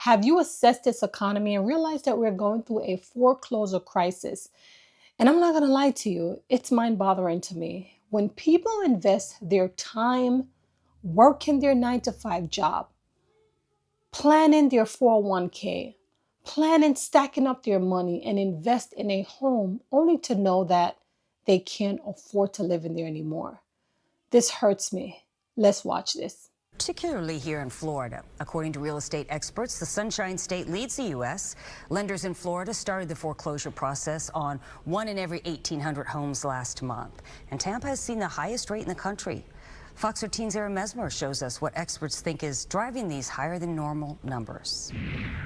Have you assessed this economy and realized that we're going through a foreclosure crisis? And I'm not going to lie to you, it's mind-boggling to me. When people invest their time working their 9-to-5 job, planning their 401k, planning stacking up their money and invest in a home only to know that they can't afford to live in there anymore. This hurts me. Let's watch this. Particularly here in Florida. According to real estate experts, the Sunshine State leads the U.S. Lenders in Florida started the foreclosure process on 1 in every 1,800 homes last month. And Tampa has seen the highest rate in the country. Fox 13's Aaron Mesmer shows us what experts think is driving these higher than normal numbers.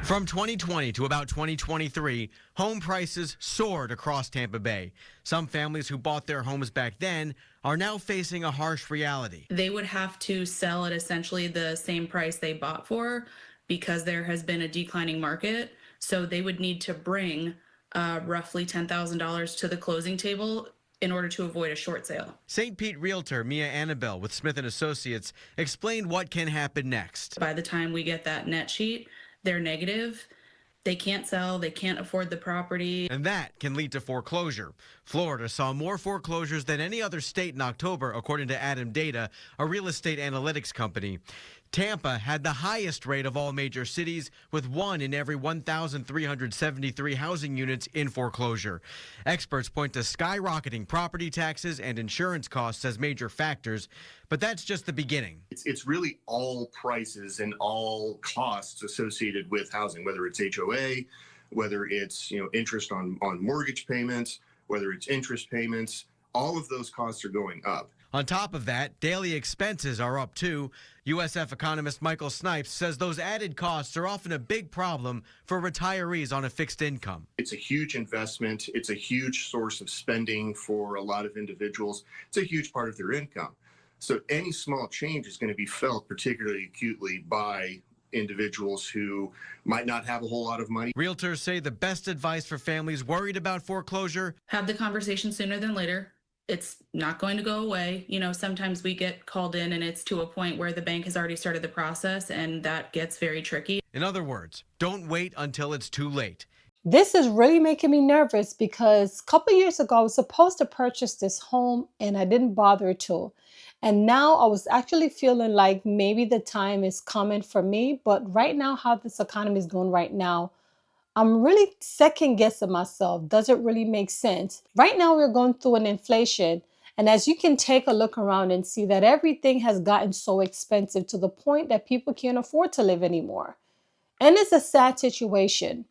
From 2020 to about 2023, home prices soared across Tampa Bay. Some families who bought their homes back then are now facing a harsh reality. They would have to sell at essentially the same price they bought for because there has been a declining market. So they would need to bring roughly $10,000 to the closing table in order to avoid a short sale. St. Pete realtor Mia Annabelle with Smith & Associates explained what can happen next. By the time we get that net sheet, they're negative. They can't sell, they can't afford the property. And that can lead to foreclosure. Florida saw more foreclosures than any other state in October, according to Adam Data, a real estate analytics company. Tampa had the highest rate of all major cities, with 1 in every 1,373 housing units in foreclosure. Experts point to skyrocketing property taxes and insurance costs as major factors, but that's just the beginning. It's really all prices and all costs associated with housing, whether it's HOA, whether it's interest on mortgage payments, whether it's interest payments. All of those costs are going up. On top of that, daily expenses are up too. USF economist Michael Snipes says those added costs are often a big problem for retirees on a fixed income. It's a huge investment. It's a huge source of spending for a lot of individuals. It's a huge part of their income. So any small change is going to be felt particularly acutely by individuals who might not have a whole lot of money. Realtors say the best advice for families worried about foreclosure: have the conversation sooner than later. It's not going to go away. Sometimes we get called in and it's to a point where the bank has already started the process, and that gets very tricky. In other words, don't wait until it's too late. This is really making me nervous because a couple years ago, I was supposed to purchase this home and I didn't bother to. And now I was actually feeling like maybe the time is coming for me. But right now, how this economy is going right now, I'm really second guessing myself. Does it really make sense? Right now, we're going through an inflation. And as you can take a look around and see that everything has gotten so expensive to the point that people can't afford to live anymore. And it's a sad situation.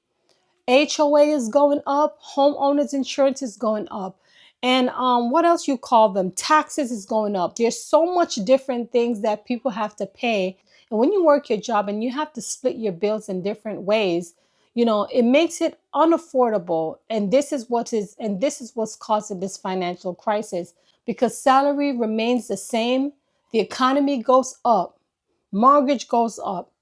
HOA is going up. Homeowners insurance is going up. And what else you call them? Taxes is going up. There's so much different things that people have to pay. And when you work your job and you have to split your bills in different ways, it makes it unaffordable. And this is what's causing this financial crisis, because salary remains the same. The economy goes up. Mortgage goes up.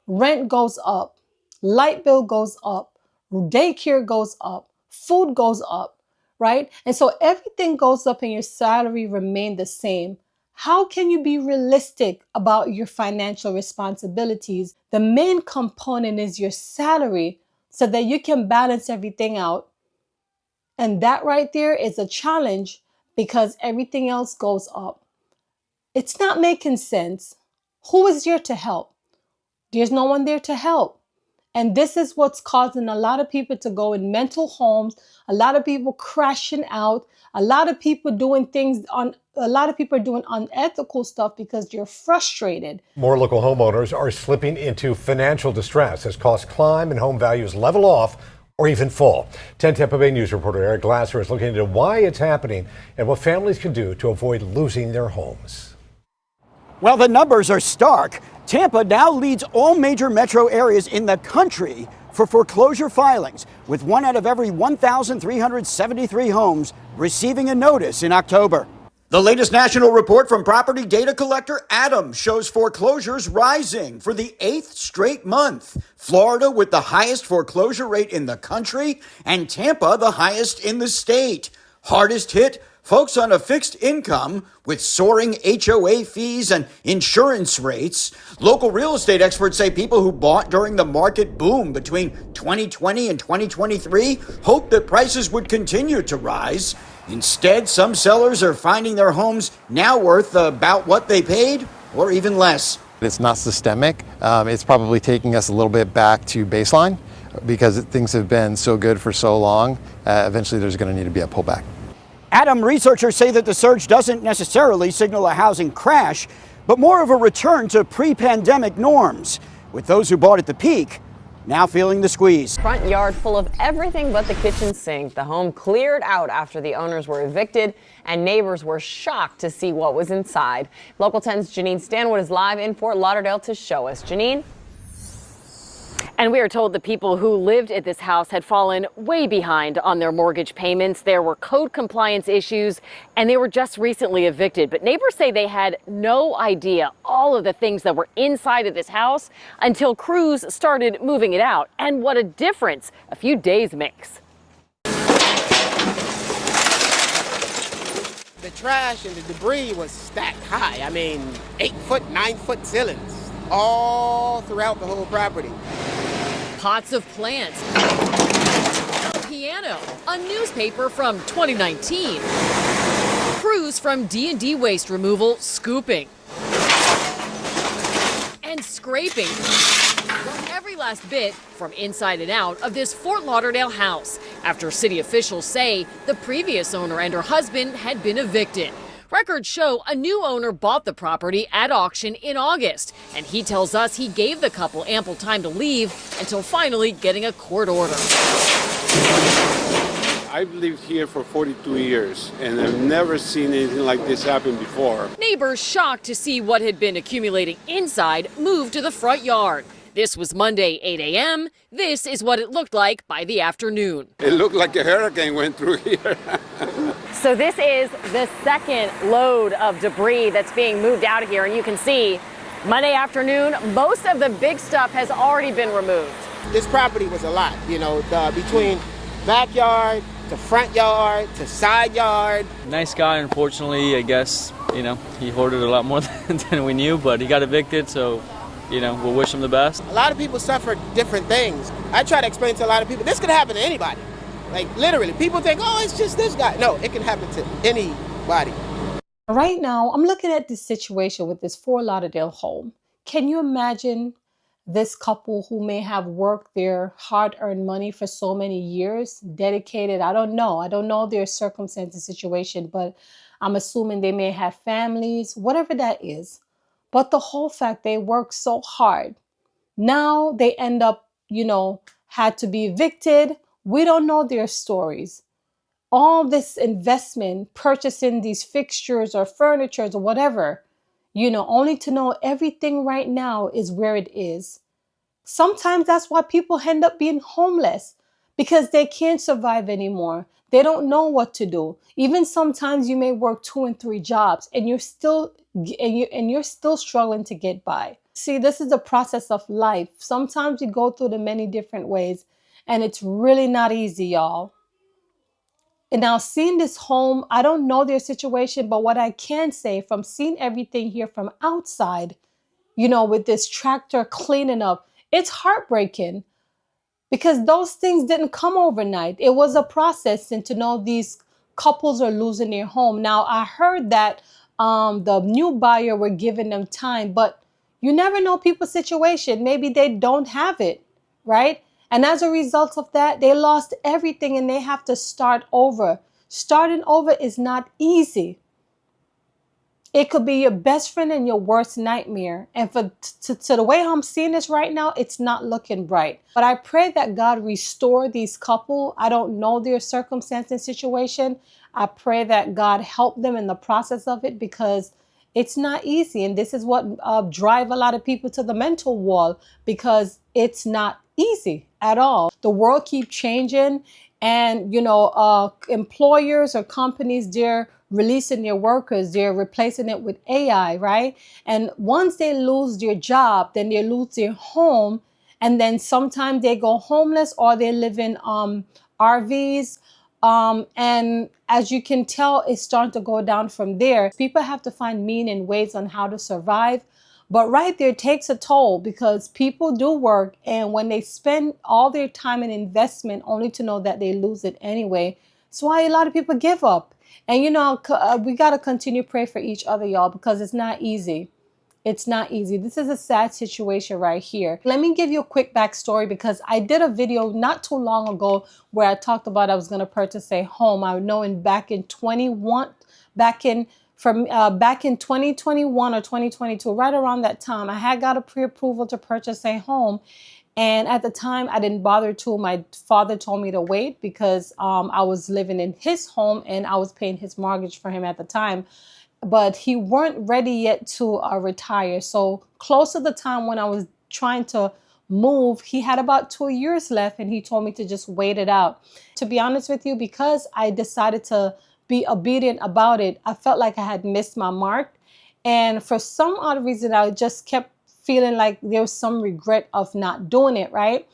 Rent goes up. Light bill goes up. Daycare goes up. Food goes up, right? And so everything goes up and your salary remains the same. How can you be realistic about your financial responsibilities? The main component is your salary so that you can balance everything out. And that right there is a challenge because everything else goes up. It's not making sense. Who is there to help? There's no one there to help. And this is what's causing a lot of people to go in mental homes, a lot of people crashing out, a lot of people doing unethical stuff because they're frustrated. More local homeowners are slipping into financial distress as costs climb and home values level off or even fall. 10 Tampa Bay News reporter Eric Glasser is looking into why it's happening and what families can do to avoid losing their homes. Well, the numbers are stark. Tampa now leads all major metro areas in the country for foreclosure filings, with 1 out of every 1,373 homes receiving a notice in October. The latest national report from property data collector Adam shows foreclosures rising for the 8th straight month. Florida with the highest foreclosure rate in the country, and Tampa the highest in the state. Hardest hit, Folks on a fixed income with soaring HOA fees and insurance rates. Local real estate experts say people who bought during the market boom between 2020 and 2023 hoped that prices would continue to rise. Instead, some sellers are finding their homes now worth about what they paid or even less. It's not systemic. It's probably taking us a little bit back to baseline because things have been so good for so long. Eventually, there's going to need to be a pullback. Adam, researchers say that the surge doesn't necessarily signal a housing crash, but more of a return to pre-pandemic norms, with those who bought at the peak now feeling the squeeze. Front yard full of everything but the kitchen sink. The home cleared out after the owners were evicted, and neighbors were shocked to see what was inside. Local 10's Janine Stanwood is live in Fort Lauderdale to show us. Janine? And we are told the people who lived at this house had fallen way behind on their mortgage payments. There were code compliance issues, and they were just recently evicted. But neighbors say they had no idea all of the things that were inside of this house until crews started moving it out. And what a difference a few days makes. The trash and the debris was stacked high. I mean, 8-foot, 9-foot ceilings all throughout the whole property. Pots of plants, a piano, a newspaper from 2019, crews from D&D Waste Removal scooping and scraping every last bit from inside and out of this Fort Lauderdale house after city officials say the previous owner and her husband had been evicted. Records show a new owner bought the property at auction in August, and he tells us he gave the couple ample time to leave until finally getting a court order. I've lived here for 42 years, and I've never seen anything like this happen before. Neighbors shocked to see what had been accumulating inside move to the front yard. This was Monday, 8 a.m. This is what it looked like by the afternoon. It looked like a hurricane went through here. So this is the second load of debris that's being moved out of here. And you can see Monday afternoon, most of the big stuff has already been removed. This property was a lot, between backyard to front yard to side yard. Nice guy, unfortunately, I guess, he hoarded a lot more than we knew, but he got evicted, so, we'll wish him the best. A lot of people suffer different things. I try to explain to a lot of people, this could happen to anybody. Like, literally, people think, oh, it's just this guy. No, it can happen to anybody. Right now, I'm looking at this situation with this Fort Lauderdale home. Can you imagine this couple who may have worked their hard-earned money for so many years, dedicated? I don't know their circumstance and situation, but I'm assuming they may have families, whatever that is. But the whole fact they worked so hard, now they end up, had to be evicted. We don't know their stories. All this investment, purchasing these fixtures or furniture or whatever, only to know everything right now is where it is. Sometimes that's why people end up being homeless, because they can't survive anymore. They don't know what to do. Even sometimes you may work 2 and 3 jobs and you're still struggling to get by. See, this is the process of life. Sometimes you go through the many different ways, and it's really not easy, y'all. And now seeing this home, I don't know their situation, but what I can say from seeing everything here from outside, with this tractor cleaning up, it's heartbreaking, because those things didn't come overnight. It was a process, and to know these couples are losing their home. Now, I heard that the new buyer were giving them time, but you never know people's situation. Maybe they don't have it, right? And as a result of that, they lost everything and they have to start over. Starting over is not easy. It could be your best friend and your worst nightmare. And to the way I'm seeing this right now, it's not looking bright. But I pray that God restore these couple. I don't know their circumstance and situation. I pray that God help them in the process of it, because it's not easy. And this is what drive a lot of people to the mental wall, because it's not easy at all. The world keeps changing, and employers or companies, they're releasing their workers, they're replacing it with AI, right? And once they lose their job, then they lose their home, and then sometimes they go homeless, or they live in RVs, And as you can tell, it's starting to go down from there. People have to find meaning and ways on how to survive. But right there, it takes a toll because people do work. And when they spend all their time and investment only to know that they lose it anyway, that's why a lot of people give up. And, we got to continue to pray for each other, y'all, because it's not easy. It's not easy. This is a sad situation right here. Let me give you a quick backstory because I did a video not too long ago where I talked about I was going to purchase a home. I know back in 2021 or 2022, right around that time, I had got a pre-approval to purchase a home. And at the time, I didn't bother to. My father told me to wait because I was living in his home and I was paying his mortgage for him at the time. But he weren't ready yet to retire. So close to the time when I was trying to move, he had about 2 years left and he told me to just wait it out. To be honest with you, because I decided to be obedient about it, I felt like I had missed my mark. And for some odd reason, I just kept feeling like there was some regret of not doing it, right?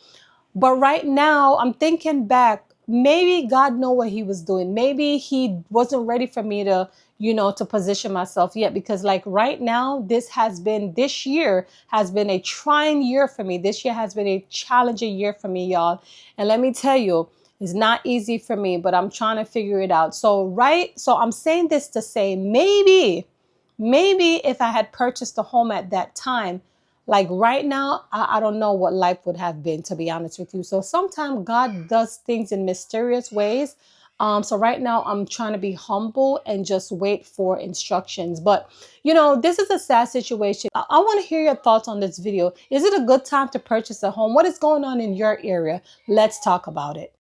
But right now, I'm thinking back, maybe God knew what he was doing. Maybe he wasn't ready for me to, to position myself yet. Because like right now, this year has been a trying year for me. This year has been a challenging year for me, y'all. And let me tell you, it's not easy for me, but I'm trying to figure it out. So I'm saying this to say, maybe if I had purchased a home at that time, like right now, I don't know what life would have been, to be honest with you. So sometimes God does things in mysterious ways. So right now I'm trying to be humble and just wait for instructions. But, this is a sad situation. I want to hear your thoughts on this video. Is it a good time to purchase a home? What is going on in your area? Let's talk about it.